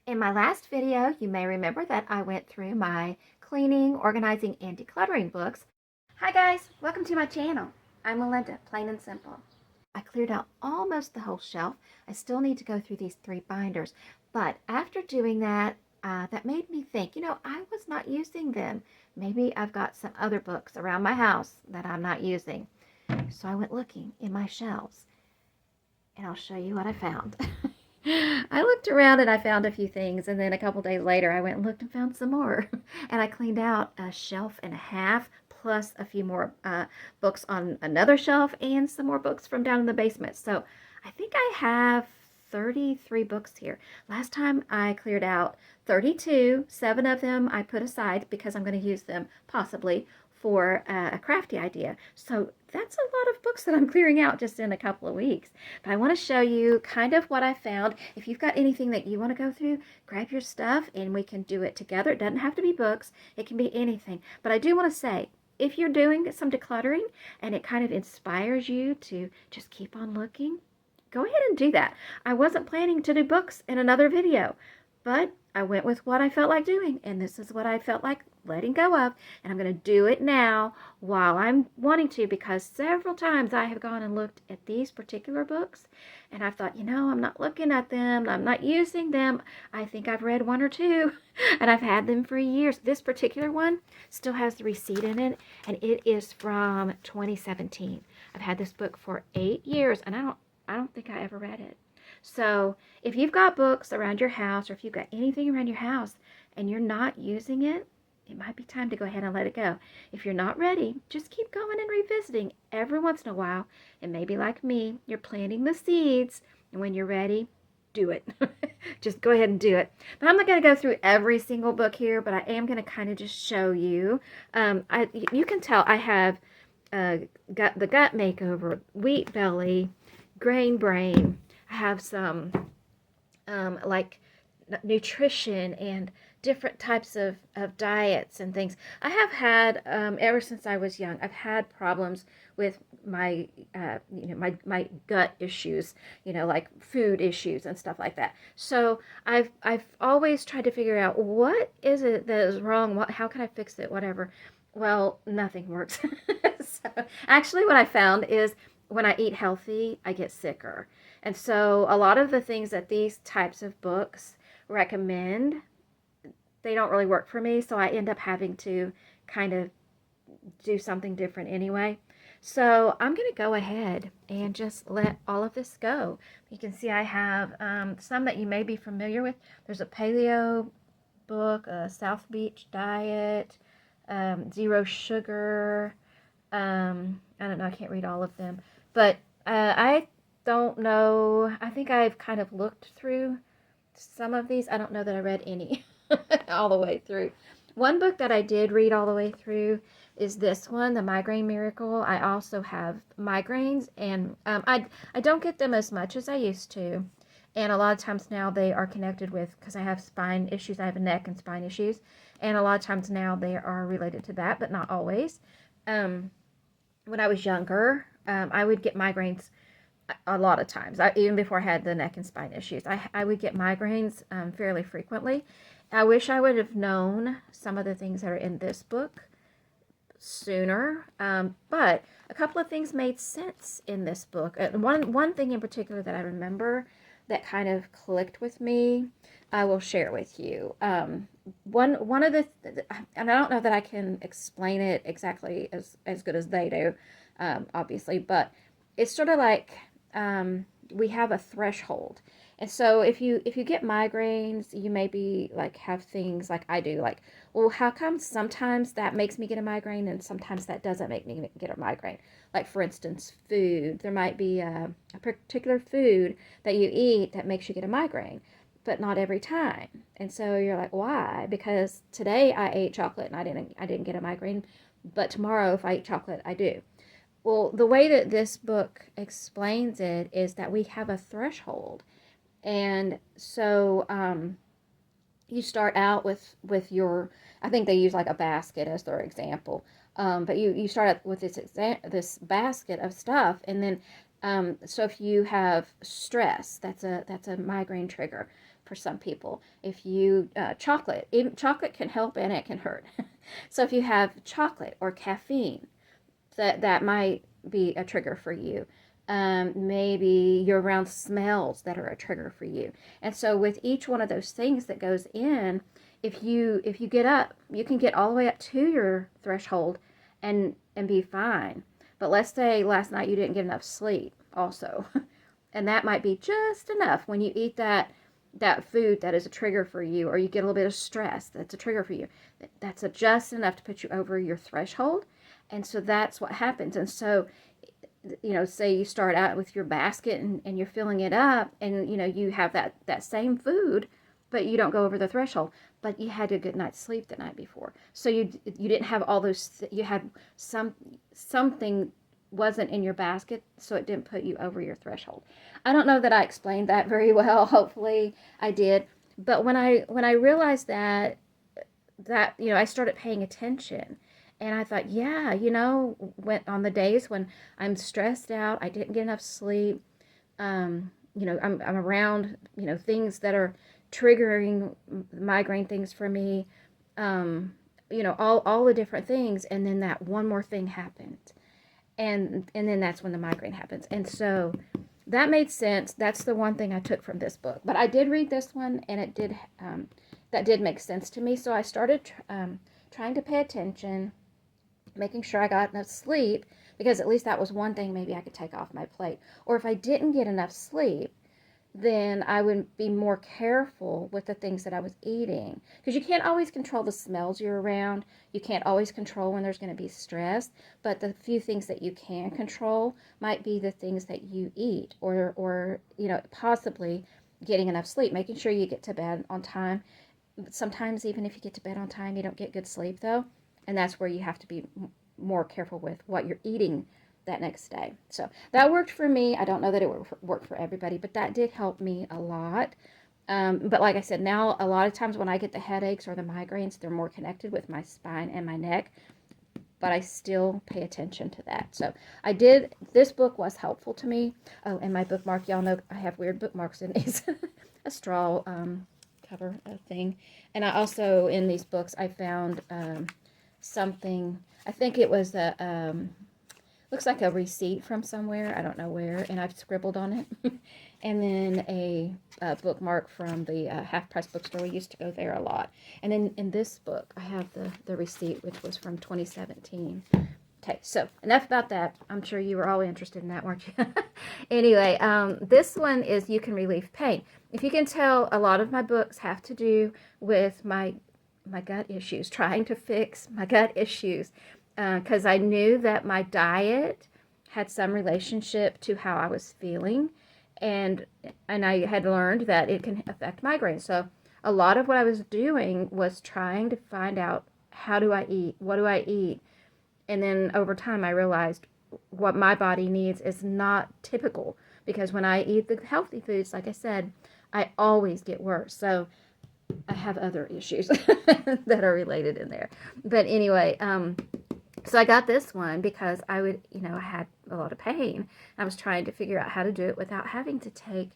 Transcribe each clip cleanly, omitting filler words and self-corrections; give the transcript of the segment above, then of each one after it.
In my last video, you may remember that I went through my cleaning, organizing, and decluttering books. Hi guys, welcome to my channel. I'm Melinda, plain and simple. I cleared out almost the whole shelf. I still need to go through these 3 binders, but after doing that, that made me think, I was not using them. Maybe I've got some other books around my house that I'm not using. So I went looking in my shelves, and I'll show you what I found. I looked around and I found a few things, and then a couple days later I went and looked and found some more. And I cleaned out a shelf and a half, plus a few more books on another shelf and some more books from down in the basement. So I think I have 33 books here. Last time I cleared out 32. 7 of them I put aside because I'm going to use them possibly for a crafty idea. So that's a lot of books that I'm clearing out just in a couple of weeks. But I want to show you kind of what I found. If you've got anything that you want to go through, grab your stuff and we can do it together. It doesn't have to be books. It can be anything. But I do want to say, if you're doing some decluttering and it kind of inspires you to just keep on looking, go ahead and do that. I wasn't planning to do books in another video, but I went with what I felt like doing, and this is what I felt like letting go of, and I'm going to do it now while I'm wanting to, because several times I have gone and looked at these particular books, and I've thought, I'm not looking at them, I'm not using them. I think I've read 1 or 2, and I've had them for years. This particular one still has the receipt in it, and it is from 2017. I've had this book for 8 years, and I don't think I ever read it. So if you've got books around your house, or if you've got anything around your house and you're not using it, it might be time to go ahead and let it go. If you're not ready, just keep going and revisiting every once in a while. And maybe like me, you're planting the seeds, and when you're ready, do it. Just go ahead and do it. But I'm not going to go through every single book here, but I am going to kind of just show you. You can tell I have got the Gut Makeover, Wheat Belly, Grain Brain. I have some like nutrition and different types of diets and things. I have had, ever since I was young, I've had problems with my, my gut issues, like food issues and stuff like that. So I've always tried to figure out what is it that is wrong, how can I fix it, whatever. Well, nothing works. So actually what I found is when I eat healthy, I get sicker. And so a lot of the things that these types of books recommend, they don't really work for me. So I end up having to kind of do something different anyway. So I'm going to go ahead and just let all of this go. You can see I have some that you may be familiar with. There's a paleo book, a South Beach diet, zero sugar. I don't know. I can't read all of them. But I don't know. I think I've kind of looked through some of these. I don't know that I read any all the way through. One book that I did read all the way through is this one, The Migraine Miracle. I also have migraines, and I don't get them as much as I used to. And a lot of times now they are connected with, because I have spine issues. I have a neck and spine issues. And a lot of times now they are related to that, but not always. When I was younger, I would get migraines a lot of times. Even before I had the neck and spine issues, I would get migraines fairly frequently. I wish I would have known some of the things that are in this book sooner, but a couple of things made sense in this book. One thing in particular that I remember that kind of clicked with me, I will share with you. One of the, and I don't know that I can explain it exactly as good as they do, obviously, but it's sort of like we have a threshold. And so if you get migraines, you maybe like have things like I do, like, well, how come sometimes that makes me get a migraine and sometimes that doesn't make me get a migraine? Like, for instance, food. There might be a particular food that you eat that makes you get a migraine, but not every time. And so you're like, why? Because today I ate chocolate and I didn't get a migraine, but tomorrow if I eat chocolate, I do. Well, the way that this book explains it is that we have a threshold. And so you start out with your, I think they use like a basket as their example. But you start out with this basket of stuff, and then so if you have stress, that's a migraine trigger. for some people. If you, chocolate, even chocolate can help and it can hurt. So if you have chocolate or caffeine, that might be a trigger for you. Maybe you're around smells that are a trigger for you. And so with each one of those things that goes in, if you get up, you can get all the way up to your threshold and be fine. But let's say last night you didn't get enough sleep also. And that might be just enough when you eat that food that is a trigger for you, or you get a little bit of stress that's a trigger for you. That's just enough to put you over your threshold. And so that's what happens. And so, say you start out with your basket and you're filling it up, and you have that same food, but you don't go over the threshold, but you had a good night's sleep the night before. So you didn't have all those, you had something wasn't in your basket, so it didn't put you over your threshold. I don't know that I explained that very well. Hopefully I did. But when I realized that I started paying attention, and I thought, yeah, when on the days when I'm stressed out, I didn't get enough sleep, I'm around, things that are triggering migraine things for me, all the different things, and then that one more thing happened. And then that's when the migraine happens. And so that made sense. That's the one thing I took from this book. But I did read this one, and it did that did make sense to me. So I started trying to pay attention, making sure I got enough sleep, because at least that was one thing maybe I could take off my plate. Or if I didn't get enough sleep, then I would be more careful with the things that I was eating. Because you can't always control the smells you're around. You can't always control when there's going to be stress. But the few things that you can control might be the things that you eat, or possibly getting enough sleep, making sure you get to bed on time. Sometimes even if you get to bed on time, you don't get good sleep though. And that's where you have to be more careful with what you're eating that next day. So that worked for me. I don't know that it worked for everybody, but that did help me a lot. But like I said, now a lot of times when I get the headaches or the migraines, they're more connected with my spine and my neck, but I still pay attention to that. So this book was helpful to me. Oh, and my bookmark, y'all know I have weird bookmarks in these, a straw cover thing. And I also, in these books, I found something, I think it was looks like a receipt from somewhere, I don't know where, and I've scribbled on it. And then a bookmark from the Half Price bookstore. We used to go there a lot. And then in this book, I have the receipt, which was from 2017. Okay, so enough about that. I'm sure you were all interested in that, weren't you? Anyway, this one is You Can Relieve Pain. If you can tell, a lot of my books have to do with my gut issues, trying to fix my gut issues. Because I knew that my diet had some relationship to how I was feeling, and I had learned that it can affect migraines. So a lot of what I was doing was trying to find out, how do I eat, what do I eat, and then over time I realized what my body needs is not typical, because when I eat the healthy foods, like I said, I always get worse. So I have other issues that are related in there. But anyway, so I got this one because I had a lot of pain. I was trying to figure out how to do it without having to take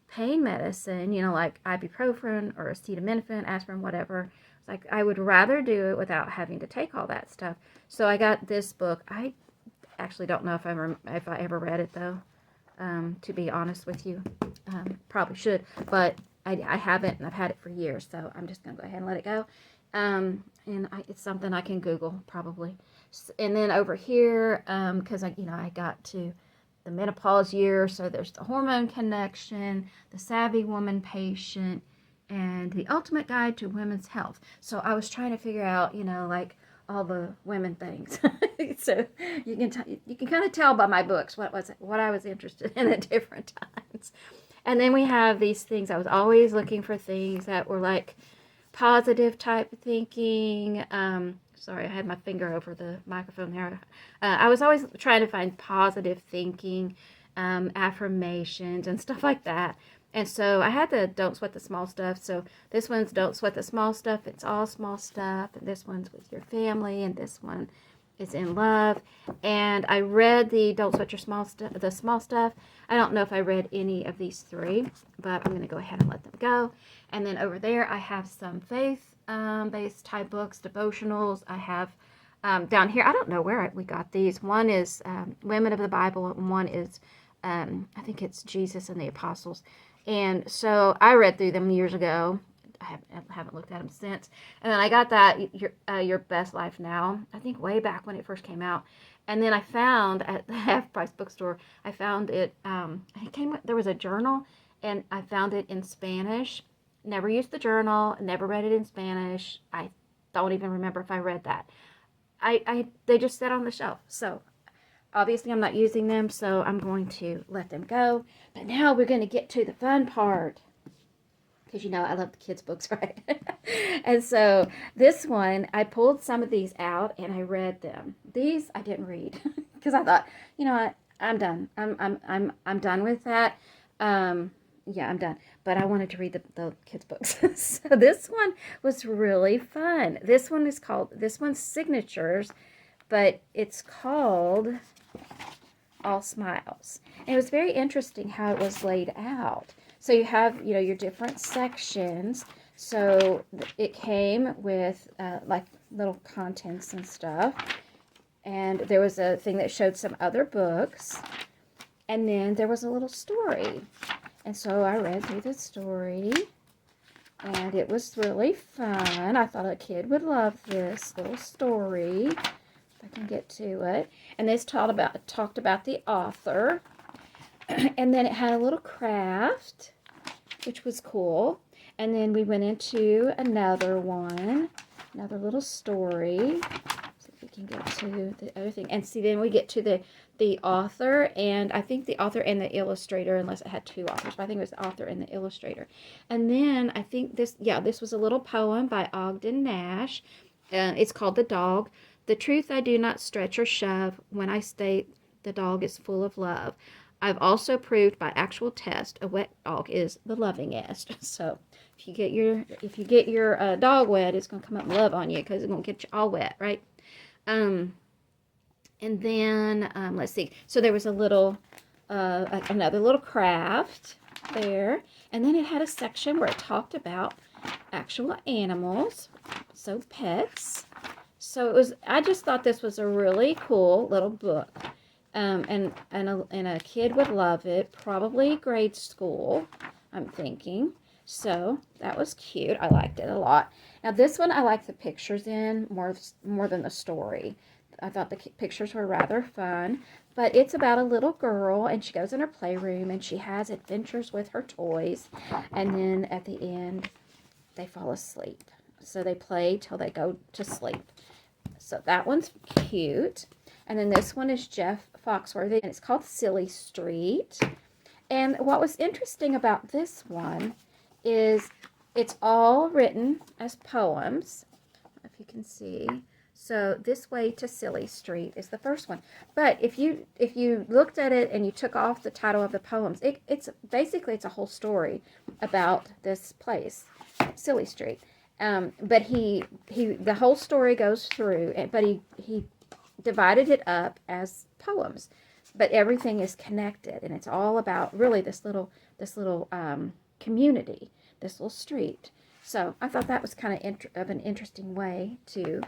pain medicine, like ibuprofen or acetaminophen, aspirin, whatever. It's like I would rather do it without having to take all that stuff. So I got this book. I actually don't know if I ever read it though, to be honest with you. Probably should, but I haven't, and I've had it for years, so I'm just going to go ahead and let it go. It's something I can Google probably. And then over here, because I got to the menopause year, so there's the hormone connection, the savvy woman patient, and the ultimate guide to women's health. So I was trying to figure out, like all the women things. So you can kind of tell by my books what I was interested in at different times. And then we have these things. I was always looking for things that were like positive type of thinking. Sorry, I had my finger over the microphone there. I was always trying to find positive thinking, affirmations, and stuff like that. And so I had the Don't Sweat the Small Stuff. So this one's Don't Sweat the Small Stuff. It's all small stuff. And this one's with your family. And this one is in love. And I read the Don't Sweat Your Small Stuff, the small stuff. I don't know if I read any of these three, but I'm going to go ahead and let them go. And then over there, I have some faith-based type books, devotionals. I have down here, I don't know where we got these. One is Women of the Bible, and one is, I think it's Jesus and the Apostles. And so I read through them years ago. I haven't looked at them since. And then I got that Your Best Life Now, I think way back when it first came out. And then I found at the Half Price bookstore, I found it, there was a journal, and I found it in Spanish. Never used the journal, never read it in Spanish. I don't even remember if I read that. They just sat on the shelf. So obviously I'm not using them, so I'm going to let them go. But now we're going to get to the fun part. Because, you know, I love the kids' books, right? And so this one, I pulled some of these out and I read them. These I didn't read because I thought, you know what, I'm done. I'm done with that. Yeah, I'm done. But I wanted to read the kids' books. So this one was really fun. This one's Signatures, but it's called All Smiles. And it was very interesting how it was laid out. So you have, you know, your different sections. So it came with like little contents and stuff. And there was a thing that showed some other books. And then there was a little story. And so I read through the story. And it was really fun. I thought a kid would love this little story. If I can get to it. And this talked about the author. And then it had a little craft, which was cool. And then we went into another one, another little story. See if we can get to the other thing. And see, then we get to the author, and I think the author and the illustrator, unless it had two authors, but I think it was the author and the illustrator. And then I think this was a little poem by Ogden Nash. It's called The Dog. The truth I do not stretch or shove when I state the dog is full of love. I've also proved by actual test a wet dog is the lovingest. So if you get your dog wet, it's gonna come up and love on you because it's gonna get you all wet, right? And then let's see. So there was a little another little craft there, and then it had a section where it talked about actual animals, so pets. So I just thought this was a really cool little book. And a kid would love it, probably grade school, I'm thinking. So that was cute. I liked it a lot. Now this one I like the pictures in more than the story. I thought the pictures were rather fun. But it's about a little girl, and she goes in her playroom, and she has adventures with her toys. And then at the end, they fall asleep. So they play till they go to sleep. So that one's cute. And then this one is Jeff Foxworthy, and it's called Silly Street. And what was interesting about this one is it's all written as poems, if you can see. So This Way to Silly Street is the first one. But if you looked at it and you took off the title of the poems, it's basically a whole story about this place, Silly Street. But the whole story goes through, but he divided it up as poems, but everything is connected, and it's all about really this little community, this little street. So I thought that was kind of an interesting way to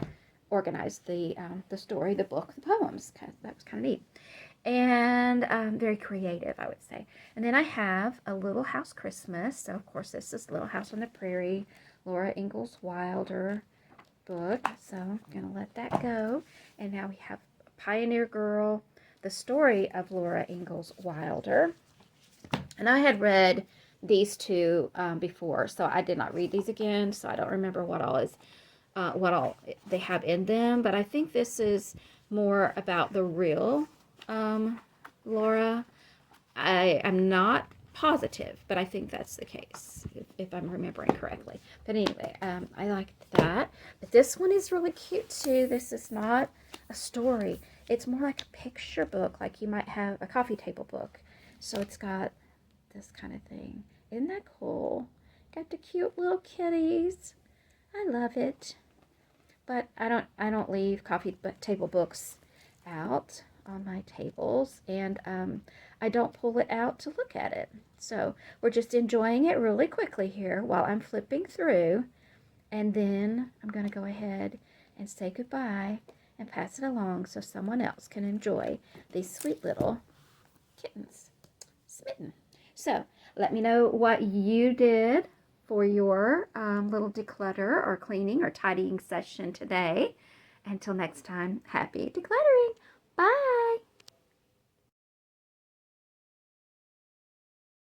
organize the story, the book, the poems. That was kind of neat, and very creative, I would say. And then I have a Little House Christmas. So of course this is Little House on the Prairie, Laura Ingalls Wilder book. So I'm going to let that go. And now we have Pioneer Girl, the story of Laura Ingalls Wilder. And I had read these two before, so I did not read these again, so I don't remember what all they have in them. But I think this is more about the real Laura. I am not positive, but I think that's the case, if I'm remembering correctly. But anyway, I liked that. But this one is really cute too. This is not a story. It's more like a picture book, like you might have a coffee table book. So it's got this kind of thing. Isn't that cool? Got the cute little kitties. I love it. but I don't leave coffee table books out on my tables, and I don't pull it out to look at it. So we're just enjoying it really quickly here while I'm flipping through, and then I'm going to go ahead and say goodbye and pass it along so someone else can enjoy these sweet little kittens. Smitten. So let me know what you did for your little declutter or cleaning or tidying session today. Until next time, happy decluttering. Bye.